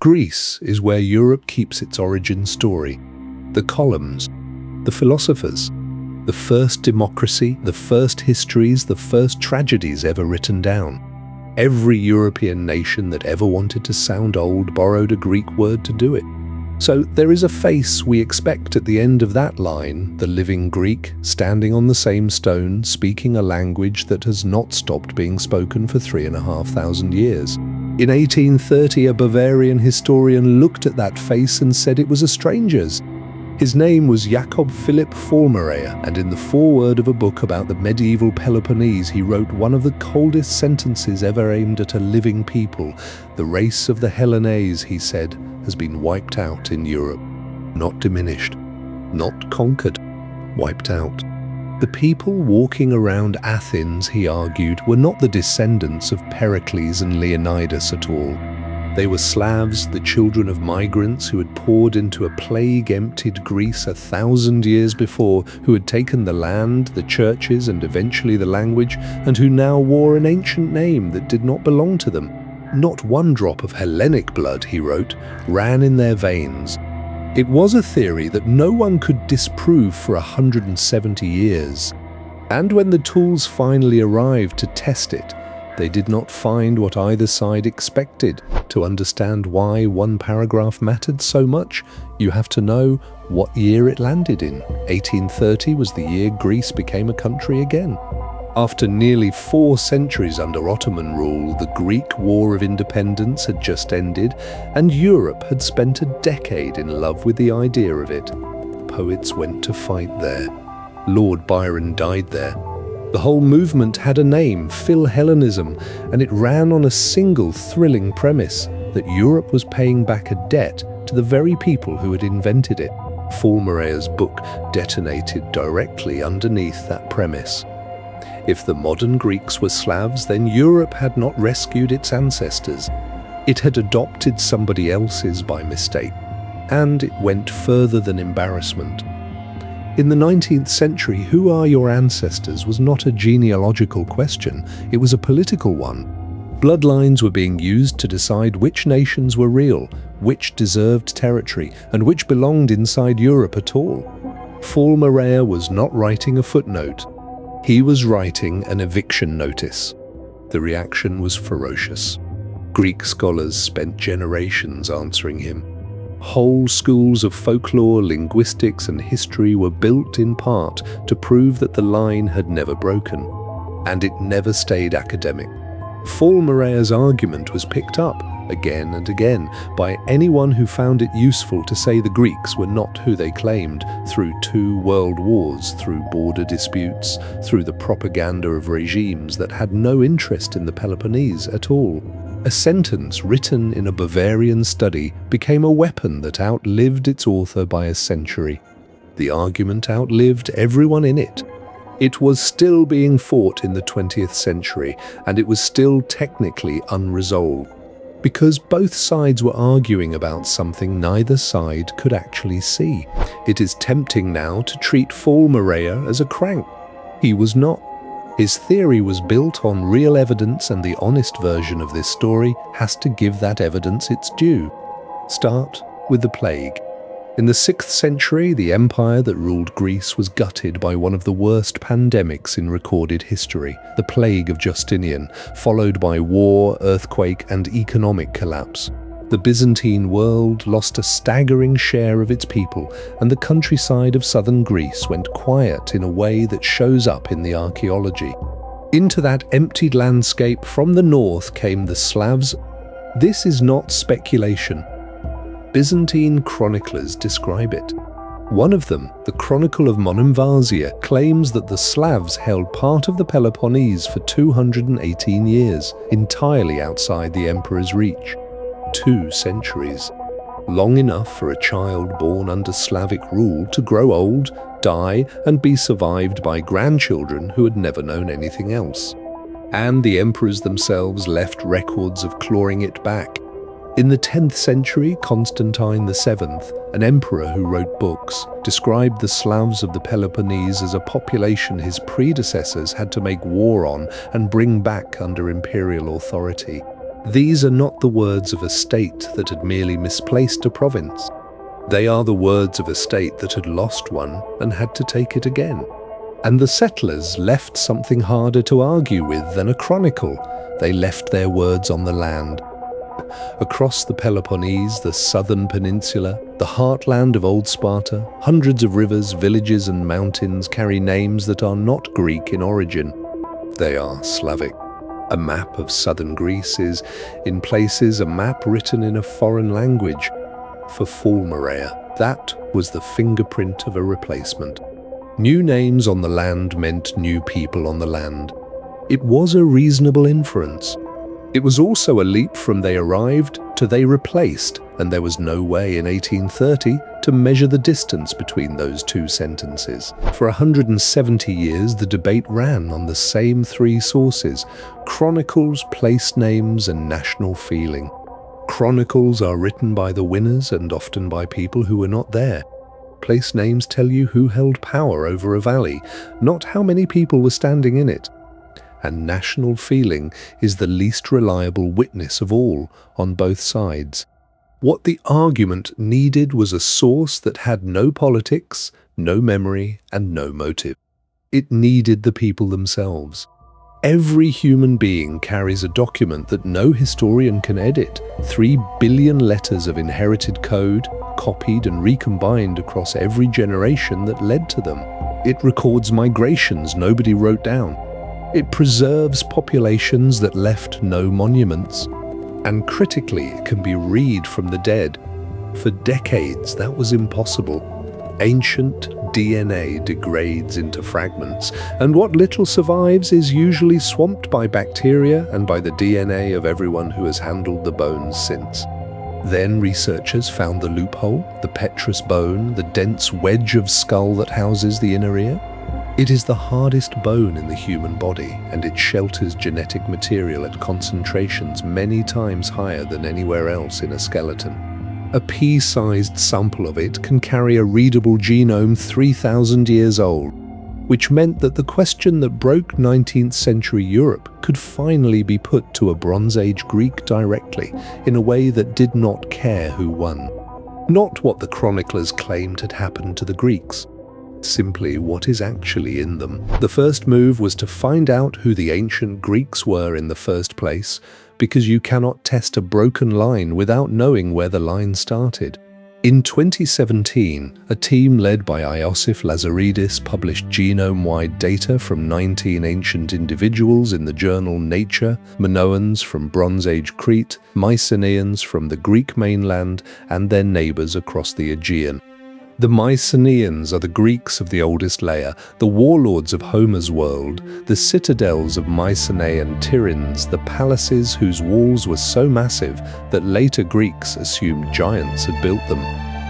Greece is where Europe keeps its origin story. The columns, the philosophers, the first democracy, the first histories, the first tragedies ever written down. Every European nation that ever wanted to sound old borrowed a Greek word to do it. So there is a face we expect at the end of that line, the living Greek, standing on the same stone, speaking a language that has not stopped being spoken for 3,500 years. In 1830, a Bavarian historian looked at that face and said it was a stranger's. His name was Jakob Philipp Fallmerayer, and in the foreword of a book about the medieval Peloponnese, he wrote one of the coldest sentences ever aimed at a living people. The race of the Hellenes, he said, has been wiped out in Europe. Not diminished, not conquered, wiped out. The people walking around Athens, he argued, were not the descendants of Pericles and Leonidas at all. They were Slavs, the children of migrants who had poured into a plague-emptied Greece 1,000 years before, who had taken the land, the churches, and eventually the language, and who now wore an ancient name that did not belong to them. Not one drop of Hellenic blood, he wrote, ran in their veins. It was a theory that no one could disprove for 170 years. And when the tools finally arrived to test it, they did not find what either side expected. To understand why one paragraph mattered so much, you have to know what year it landed in. 1830 was the year Greece became a country again. After nearly 4 centuries under Ottoman rule, the Greek War of Independence had just ended, and Europe had spent a decade in love with the idea of it. Poets went to fight there. Lord Byron died there. The whole movement had a name, Philhellenism, and it ran on a single thrilling premise, that Europe was paying back a debt to the very people who had invented it. Fallmerayer's book detonated directly underneath that premise. If the modern Greeks were Slavs, then Europe had not rescued its ancestors. It had adopted somebody else's by mistake, and it went further than embarrassment. In the 19th century, who are your ancestors was not a genealogical question, it was a political one. Bloodlines were being used to decide which nations were real, which deserved territory, and which belonged inside Europe at all. Fallmerayer was not writing a footnote. He was writing an eviction notice. The reaction was ferocious. Greek scholars spent generations answering him. Whole schools of folklore, linguistics, and history were built in part to prove that the line had never broken, and it never stayed academic. Fallmerayer's argument was picked up again and again by anyone who found it useful to say the Greeks were not who they claimed, through 2 world wars, through border disputes, through the propaganda of regimes that had no interest in the Peloponnese at all. A sentence written in a Bavarian study became a weapon that outlived its author by a century. The argument outlived everyone in it. It was still being fought in the 20th century, and it was still technically unresolved. Because both sides were arguing about something neither side could actually see. It is tempting now to treat Fallmerayer as a crank. He was not. His theory was built on real evidence, and the honest version of this story has to give that evidence its due. Start with the plague. In the 6th century, the empire that ruled Greece was gutted by one of the worst pandemics in recorded history, the plague of Justinian, followed by war, earthquake, and economic collapse. The Byzantine world lost a staggering share of its people, and the countryside of southern Greece went quiet in a way that shows up in the archaeology. Into that emptied landscape from the north came the Slavs. This is not speculation. Byzantine chroniclers describe it. One of them, the Chronicle of Monemvasia, claims that the Slavs held part of the Peloponnese for 218 years, entirely outside the emperor's reach. 2 centuries. Long enough for a child born under Slavic rule to grow old, die, and be survived by grandchildren who had never known anything else. And the emperors themselves left records of clawing it back. In the 10th century, Constantine VII, an emperor who wrote books, described the Slavs of the Peloponnese as a population his predecessors had to make war on and bring back under imperial authority. These are not the words of a state that had merely misplaced a province. They are the words of a state that had lost one and had to take it again. And the settlers left something harder to argue with than a chronicle. They left their words on the land. Across the Peloponnese, the southern peninsula, the heartland of old Sparta, hundreds of rivers, villages and mountains carry names that are not Greek in origin. They are Slavic. A map of southern Greece is, in places, a map written in a foreign language. For Fallmerayer, that was the fingerprint of a replacement. New names on the land meant new people on the land. It was a reasonable inference. It was also a leap from they arrived to they replaced, and there was no way in 1830 to measure the distance between those two sentences. For 170 years, the debate ran on the same three sources: chronicles, place names, and national feeling. Chronicles are written by the winners and often by people who were not there. Place names tell you who held power over a valley, not how many people were standing in it. And national feeling is the least reliable witness of all on both sides. What the argument needed was a source that had no politics, no memory, and no motive. It needed the people themselves. Every human being carries a document that no historian can edit. 3 billion letters of inherited code, copied and recombined across every generation that led to them. It records migrations nobody wrote down. It preserves populations that left no monuments. And critically, it can be read from the dead. For decades, that was impossible. Ancient DNA degrades into fragments, and what little survives is usually swamped by bacteria and by the DNA of everyone who has handled the bones since. Then researchers found the loophole, the petrous bone, the dense wedge of skull that houses the inner ear. It is the hardest bone in the human body, and it shelters genetic material at concentrations many times higher than anywhere else in a skeleton. A pea-sized sample of it can carry a readable genome 3,000 years old, which meant that the question that broke 19th century Europe could finally be put to a Bronze Age Greek directly, in a way that did not care who won. Not what the chroniclers claimed had happened to the Greeks. Simply what is actually in them. The first move was to find out who the ancient Greeks were in the first place, because you cannot test a broken line without knowing where the line started. In 2017, a team led by Iosif Lazaridis published genome-wide data from 19 ancient individuals in the journal Nature, Minoans from Bronze Age Crete, Mycenaeans from the Greek mainland, and their neighbors across the Aegean. The Mycenaeans are the Greeks of the oldest layer, the warlords of Homer's world, the citadels of Mycenae and Tiryns, the palaces whose walls were so massive that later Greeks assumed giants had built them.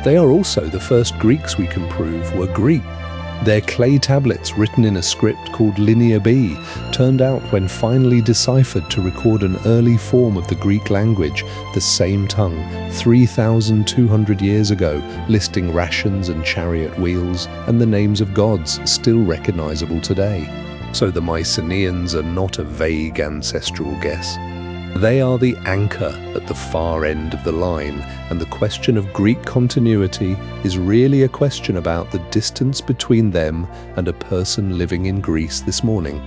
They are also the first Greeks we can prove were Greek. Their clay tablets, written in a script called Linear B, turned out when finally deciphered to record an early form of the Greek language, the same tongue, 3,200 years ago, listing rations and chariot wheels and the names of gods still recognizable today. So the Mycenaeans are not a vague ancestral guess. They are the anchor at the far end of the line, and the question of Greek continuity is really a question about the distance between them and a person living in Greece this morning.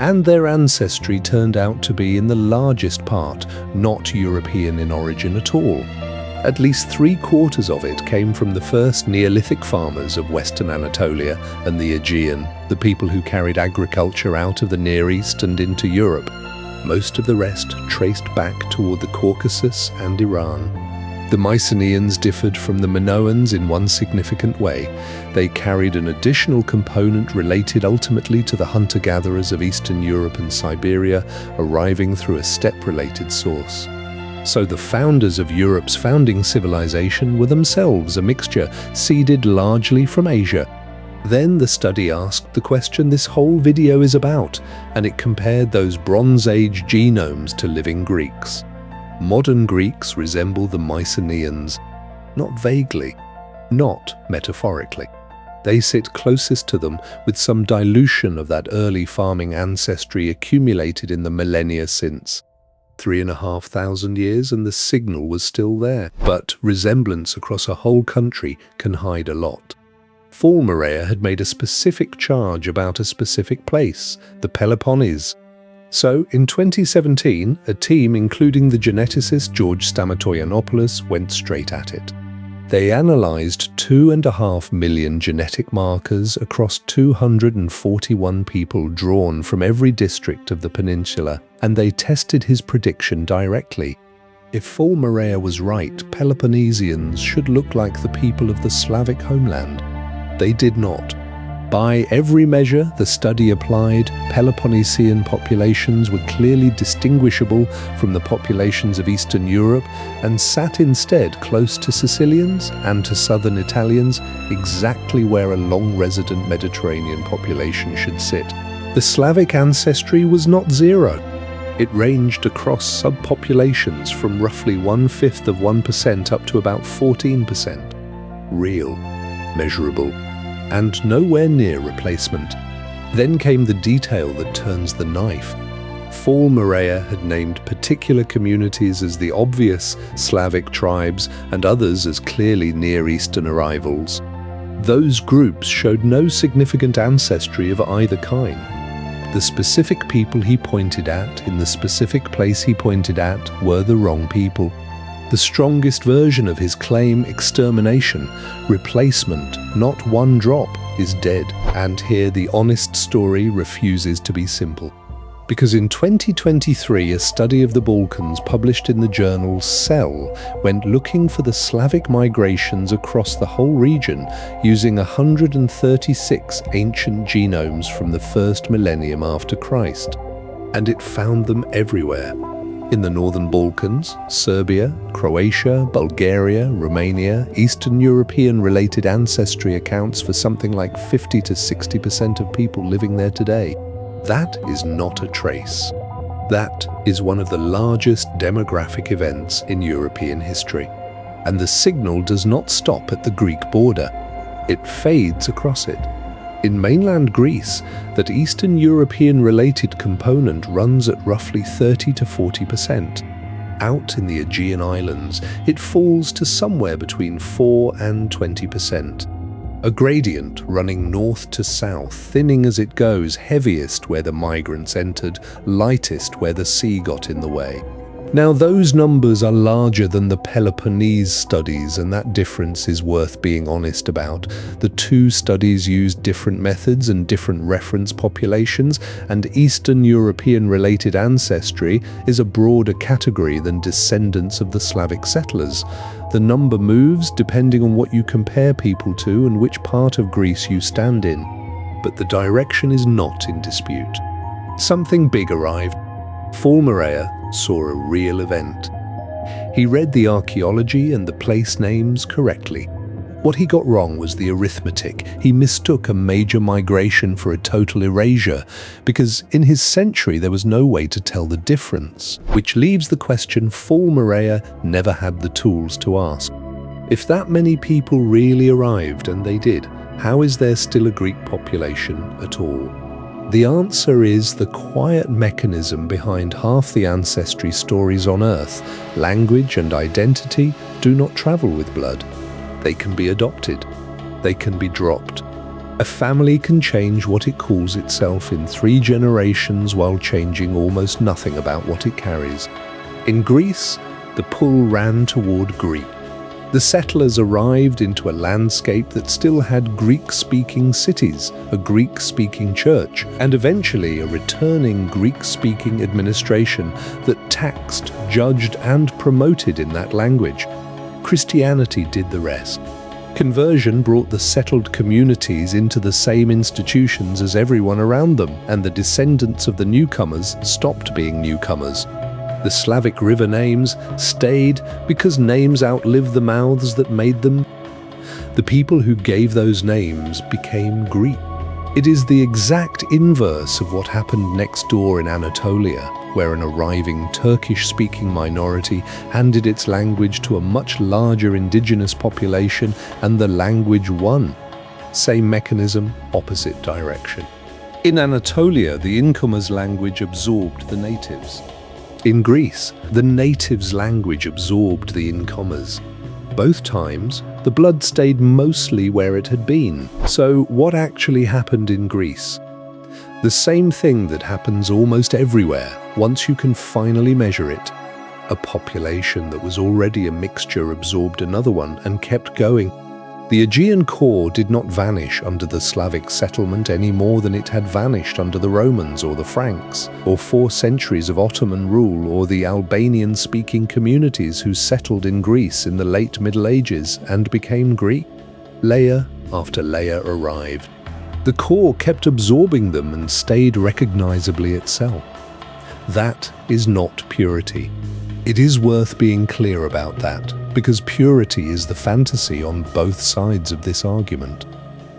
And their ancestry turned out to be in the largest part not European in origin at all. At least 3/4 of it came from the first Neolithic farmers of Western Anatolia and the Aegean, the people who carried agriculture out of the Near East and into Europe. Most of the rest traced back toward the Caucasus and Iran. The Mycenaeans differed from the Minoans in one significant way. They carried an additional component related ultimately to the hunter-gatherers of Eastern Europe and Siberia, arriving through a steppe-related source. So the founders of Europe's founding civilization were themselves a mixture, seeded largely from Asia. Then the study asked the question this whole video is about, and it compared those Bronze Age genomes to living Greeks. Modern Greeks resemble the Mycenaeans, not vaguely, not metaphorically. They sit closest to them with some dilution of that early farming ancestry accumulated in the millennia since. 3,500 years and the signal was still there. But resemblance across a whole country can hide a lot. Fallmerayer had made a specific charge about a specific place, the Peloponnese. So, in 2017, a team including the geneticist George Stamatoyiannopoulos went straight at it. They analysed 2.5 million genetic markers across 241 people drawn from every district of the peninsula, and they tested his prediction directly. If Fallmerayer was right, Peloponnesians should look like the people of the Slavic homeland. They did not. By every measure the study applied, Peloponnesian populations were clearly distinguishable from the populations of Eastern Europe and sat instead close to Sicilians and to southern Italians, exactly where a long-resident Mediterranean population should sit. The Slavic ancestry was not zero. It ranged across subpopulations from roughly 1/5% up to about 14%. Real, measurable, and nowhere near replacement. Then came the detail that turns the knife. Fallmerayer had named particular communities as the obvious Slavic tribes and others as clearly Near Eastern arrivals. Those groups showed no significant ancestry of either kind. The specific people he pointed at in the specific place he pointed at were the wrong people. The strongest version of his claim, extermination, replacement, not one drop, is dead. And here the honest story refuses to be simple. Because in 2023, a study of the Balkans published in the journal Cell went looking for the Slavic migrations across the whole region using 136 ancient genomes from the first millennium after Christ. And it found them everywhere. In the northern Balkans, Serbia, Croatia, Bulgaria, Romania, Eastern European-related ancestry accounts for something like 50 to 60% of people living there today. That is not a trace. That is one of the largest demographic events in European history. And the signal does not stop at the Greek border. It fades across it. In mainland Greece, that Eastern European-related component runs at roughly 30 to 40%. Out in the Aegean Islands, it falls to somewhere between 4 and 20%. A gradient running north to south, thinning as it goes, heaviest where the migrants entered, lightest where the sea got in the way. Now those numbers are larger than the Peloponnese studies, and that difference is worth being honest about. The two studies used different methods and different reference populations, and Eastern European-related ancestry is a broader category than descendants of the Slavic settlers. The number moves depending on what you compare people to and which part of Greece you stand in. But the direction is not in dispute. Something big arrived. Fallmerayer saw a real event. He read the archaeology and the place names correctly. What he got wrong was the arithmetic. He mistook a major migration for a total erasure, because in his century there was no way to tell the difference, which leaves the question Fallmerayer never had the tools to ask. If that many people really arrived, and they did, how is there still a Greek population at all? The answer is the quiet mechanism behind half the ancestry stories on Earth. Language and identity do not travel with blood. They can be adopted. They can be dropped. A family can change what it calls itself in 3 generations while changing almost nothing about what it carries. In Greece, the pull ran toward Greek. The settlers arrived into a landscape that still had Greek-speaking cities, a Greek-speaking church, and eventually a returning Greek-speaking administration that taxed, judged, and promoted in that language. Christianity did the rest. Conversion brought the settled communities into the same institutions as everyone around them, and the descendants of the newcomers stopped being newcomers. The Slavic river names stayed because names outlived the mouths that made them. The people who gave those names became Greek. It is the exact inverse of what happened next door in Anatolia, where an arriving Turkish-speaking minority handed its language to a much larger indigenous population, and the language won. Same mechanism, opposite direction. In Anatolia, the incomers' language absorbed the natives. In Greece, the natives' language absorbed the incomers. Both times, the blood stayed mostly where it had been. So what actually happened in Greece? The same thing that happens almost everywhere once you can finally measure it. A population that was already a mixture absorbed another one and kept going. The Aegean core did not vanish under the Slavic settlement any more than it had vanished under the Romans or the Franks, or 4 centuries of Ottoman rule, or the Albanian-speaking communities who settled in Greece in the late Middle Ages and became Greek. Layer after layer arrived. The core kept absorbing them and stayed recognizably itself. That is not purity. It is worth being clear about that, because purity is the fantasy on both sides of this argument.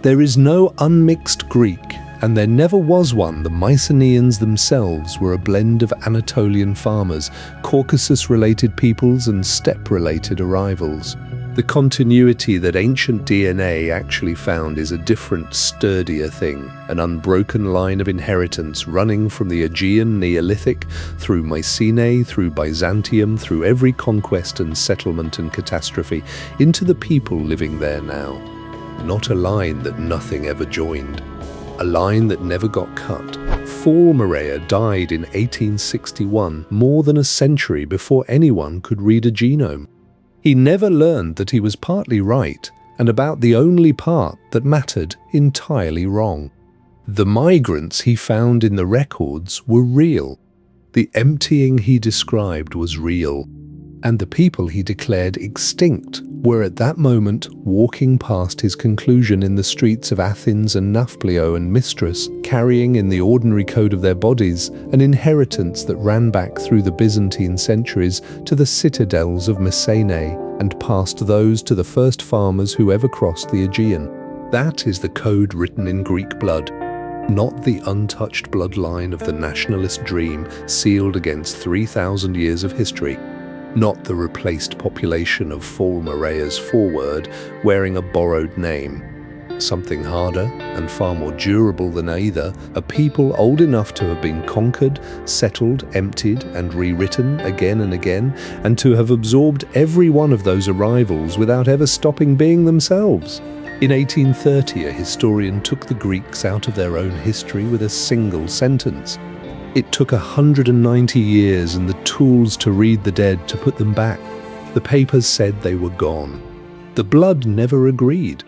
There is no unmixed Greek, and there never was one. The Mycenaeans themselves were a blend of Anatolian farmers, Caucasus-related peoples, and steppe-related arrivals. The continuity that ancient DNA actually found is a different, sturdier thing, an unbroken line of inheritance running from the Aegean Neolithic, through Mycenae, through Byzantium, through every conquest and settlement and catastrophe, into the people living there now. Not a line that nothing ever joined. A line that never got cut. Fallmerayer died in 1861, more than a century before anyone could read a genome. He never learned that he was partly right, and about the only part that mattered entirely wrong. The migrants he found in the records were real. The emptying he described was real. And the people he declared extinct were at that moment walking past his conclusion in the streets of Athens and Nafplio and Mistras, carrying in the ordinary code of their bodies an inheritance that ran back through the Byzantine centuries to the citadels of Mycenae and past those to the first farmers who ever crossed the Aegean. That is the code written in Greek blood, not the untouched bloodline of the nationalist dream sealed against 3,000 years of history. Not the replaced population of Fallmerayer's foreword wearing a borrowed name. Something harder and far more durable than either, a people old enough to have been conquered, settled, emptied, and rewritten again and again, and to have absorbed every one of those arrivals without ever stopping being themselves. In 1830, a historian took the Greeks out of their own history with a single sentence. It took 190 years and the tools to read the dead to put them back. The papers said they were gone. The blood never agreed.